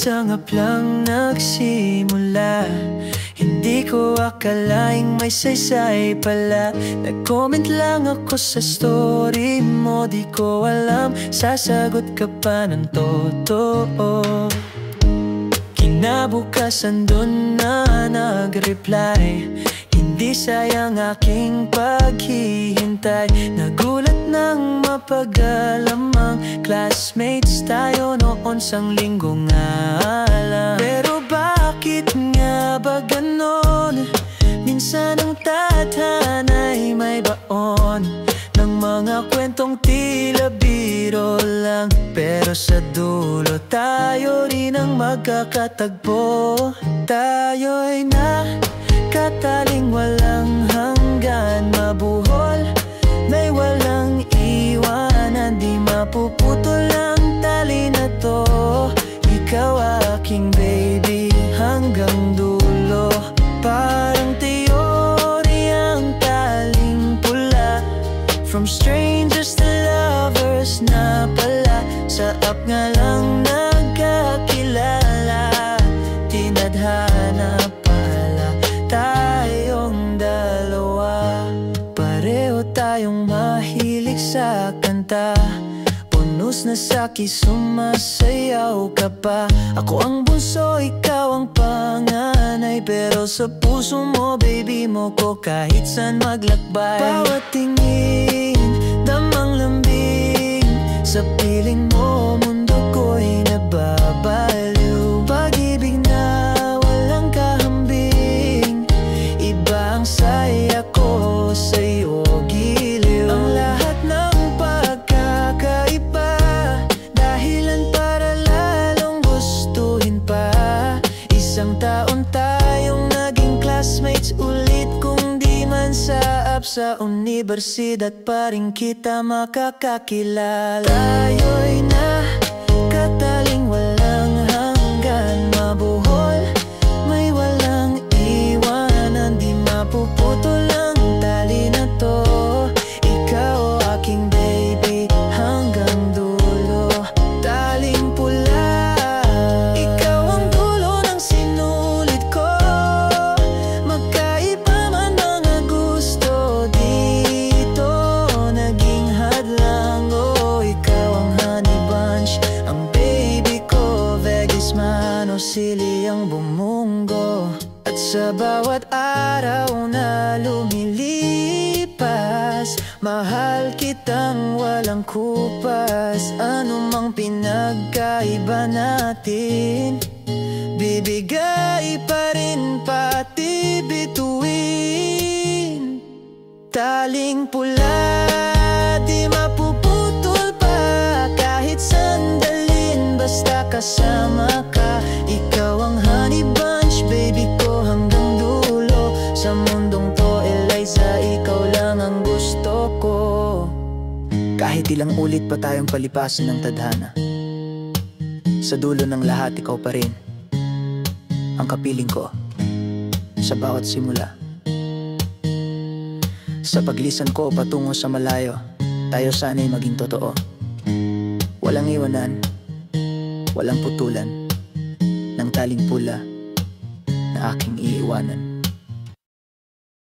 sangap lang nagsimula. Hindi ko akalaing may saysay pala. Nag-comment lang ako sa story mo. Di ko alam, sasagot ka pa ng totoo. Kinabukasan dun na nag-reply. Hindi sayang aking paghihintay. Nagulat nang mapag-alamang classmates tayo noon sang linggo nga lang. Pero bakit nga ba ganon? Minsan ang tadhana'y may baon ng mga kwentong tila biro lang. Pero sa dulo tayo rin ang magkakatagpo. Tayo'y nakataling walang hanggan, mabuhol, may walang iwanan. Di mapuputol ang tali na to. Ikaw aking baby hanggang dulo. Parang teoryang taling pula. From strangers to lovers na pala. Sa app nga lang nagkakilala. Tinadhana pala tayong dalawa. Pareho tayong mahilig sa kanta. Punos na saki, sumasayaw ka pa. Ako ang bunso, ikaw ang panganay. Pero sa puso mo, baby mo ko kahit saan maglakbay. Bawat tingin, damang lambing. Sa piling mo, mundo ko'y nababaliw. Pag-ibig na walang kahambing. Iba ang saya ko sa'yo, giliw. Ang lahat ng pagkakaiba, dahilan para lalong gustuhin pa. Isang taon tayong naging classmates ulit. Kung di man sa app, sa universidad pa rin kita makakakilala. Tayo'y nakataling walang hanggan, mabuhol, may walang iwanan. Di mapuputol ang tali na to. Ikaw aking baby hanggang dulo. Taling pula, ikaw ang dulo ng sinulit ko. Magkaiba man mga gusto dito, naging hadlang. Oh, ikaw ang honey bunch, ang baby ko. Vegas man o sili ang bumunggo. At sa bawat araw na lumilipas, mahal kitang walang kupas. Ano mang pinagkaiba natin, bibigay pa rin pati bituin. Taling pula, di mapuputol pa kahit sandalin. Basta kasama ka, ikaw ang honey bunch, baby ko hanggang dulo. Sa mundong to, Eliza, ikaw lang ang gusto ko. Kahit ilang ulit pa tayong palipasin ng tadhana, sa dulo ng lahat ikaw pa rin ang kapiling ko sa bawat simula. Sa paglisan ko patungo sa malayo, tayo sana'y maging totoo. Walang iwanan, walang putulan ng taling pula na aking iiwanan.